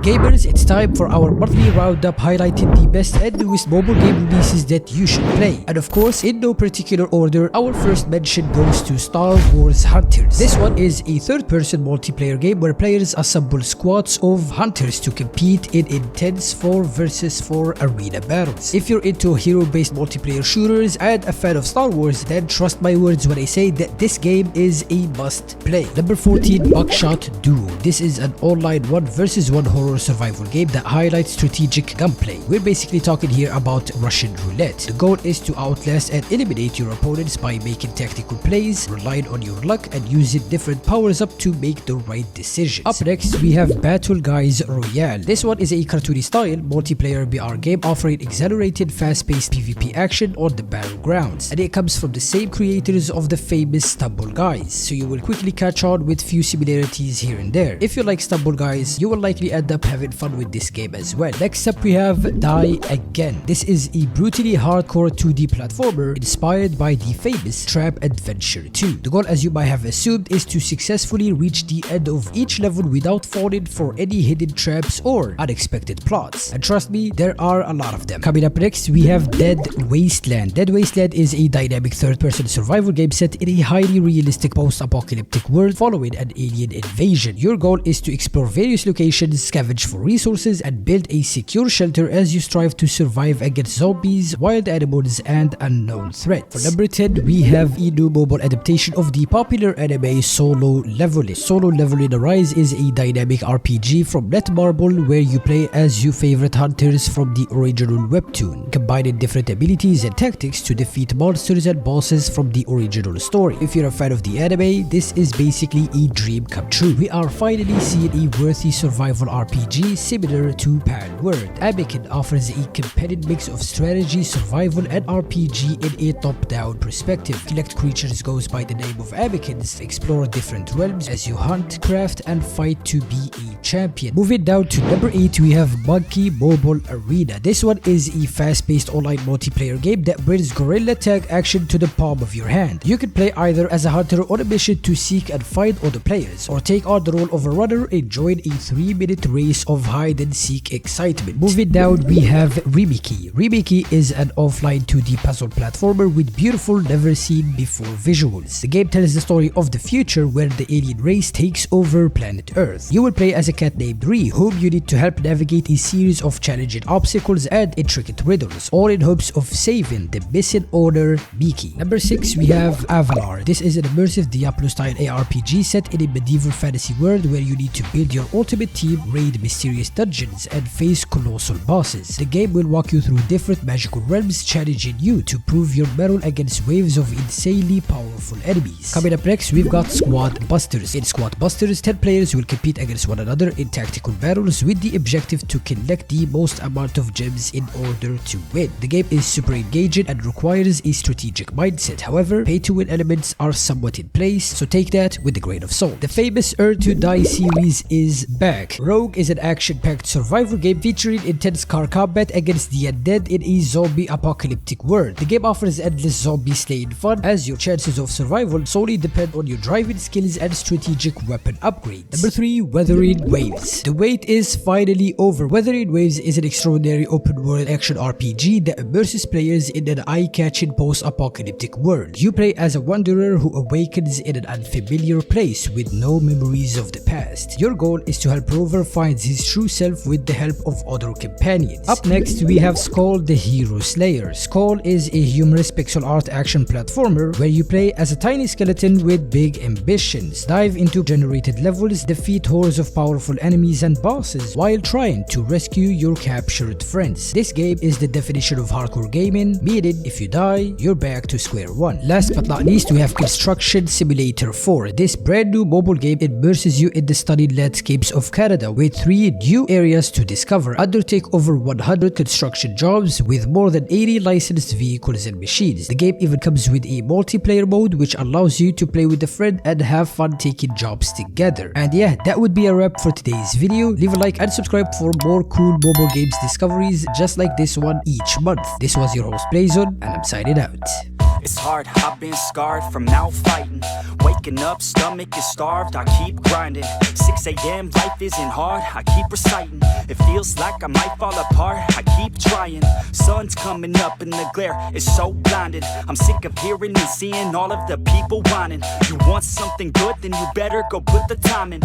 Gamers, it's time for our monthly roundup highlighting the best and newest mobile game releases that you should play. And of course, in no particular order, our first mention goes to Star Wars Hunters. This one is a third-person multiplayer game where players assemble squads of hunters to compete in intense 4 vs 4 arena battles. If you're into hero-based multiplayer shooters and a fan of Star Wars, then trust my words when I say that this game is a must-play. Number 14, Buckshot Duel. This is an online 1 vs 1 horror survival game that highlights strategic gunplay. We're basically talking here about Russian roulette. The goal is to outlast and eliminate your opponents by making tactical plays, relying on your luck, and using different powers up to make the right decisions. Up next, we have Battle Guys Royale. This one is a cartoony style multiplayer BR game offering exhilarated fast-paced PvP action on the battlegrounds, and it comes from the same creators of the famous Stumble Guys, so you will quickly catch on with few similarities here and there. If you like Stumble Guys, you will likely end up having fun with this game as well. Next up, we have Die Again. This is a brutally hardcore 2D platformer inspired by the famous Trap Adventure 2. The goal, as you might have assumed, is to successfully reach the end of each level without falling for any hidden traps or unexpected plots. And trust me, there are a lot of them. Coming up next, we have Dead Wasteland. Dead Wasteland is a dynamic third-person survival game set in a highly realistic post-apocalyptic world following an alien invasion. Your goal is to explore various locations, scavenge for resources, and build a secure shelter as you strive to survive against zombies, wild animals, and unknown threats. For number 10, we have a new mobile adaptation of the popular anime Solo Leveling. Solo Leveling Arise is a dynamic RPG from Netmarble where you play as your favorite hunters from the original webtoon, combining different abilities and tactics to defeat monsters and bosses from the original story. If you're a fan of the anime, this is basically a dream come true. We are finally seeing a worthy survival RPG similar to Palworld. Amikin offers a competitive mix of strategy, survival, and RPG in a top-down perspective. Collect creatures goes by the name of Amikins, explore different realms as you hunt, craft, and fight to be a champion. Moving down to number 8, we have Monkey Mobile Arena. This one is a fast-paced online multiplayer game that brings guerrilla tag action to the palm of your hand. You can play either as a hunter on a mission to seek and find other players, or take on the role of a runner and join a 3-minute race of hide-and-seek excitement. Moving down, we have Rimiki. Rimiki is an offline 2D puzzle platformer with beautiful, never-seen-before visuals. The game tells the story of the future where the alien race takes over planet Earth. You will play as a cat named Ri, whom you need to help navigate a series of challenging obstacles and intricate riddles, all in hopes of saving the missing owner, Miki. Number 6, we have Avalar. This is an immersive Diablo-style ARPG set in a medieval fantasy world where you need to build your ultimate team, raid mysterious dungeons, and face colossal bosses. The game will walk you through different magical realms, challenging you to prove your mettle against waves of insanely powerful enemies. Coming up next, we've got Squad Busters. In Squad Busters, 10 players will compete against one another in tactical battles with the objective to collect the most amount of gems in order to win. The game is super engaging and requires a strategic mindset. However, pay-to-win elements are somewhat in place, so take that with a grain of salt. The famous N12 Die series is back. Rogue is an action-packed survival game featuring intense car combat against the undead in a zombie apocalyptic world. The game offers endless zombie slaying fun as your chances of survival solely depend on your driving skills and strategic weapon upgrades. Number 3, Wuthering Waves. The wait is finally over. Wuthering Waves is an extraordinary open-world action RPG that immerses players in an eye-catching post-apocalyptic world. You play as a wanderer who awakens in an unfamiliar place with no memories of the past. Your goal is to help Rover find his true self with the help of other companions. Up next, we have Skul the Hero Slayer. Skul is a humorous pixel art action platformer where you play as a tiny skeleton with big ambitions. Dive into generated levels, defeat hordes of powerful enemies and bosses while trying to rescue your captured friends. This game is the definition of hardcore gaming, meaning if you die, you're back to square one. Last but not least, we have Construction Simulator 4. This brand new mobile game immerses you in the stunning landscapes of Canada with 3 new areas to discover. Undertake over 100 construction jobs with more than 80 licensed vehicles and machines. The game even comes with a multiplayer mode which allows you to play with a friend and have fun taking jobs together. And yeah, that would be a wrap for today's video. Leave a like and subscribe for more cool mobile games discoveries just like this one each month. This was your host Blazon, and I'm signing out. It's hard, I've been scarred from now fighting. Waking up, stomach is starved, I keep grinding. 6 a.m, life isn't hard, I keep reciting. It feels like I might fall apart, I keep trying. Sun's coming up and the glare is so blinding. I'm sick of hearing and seeing all of the people whining. You want something good, then you better go put the time in.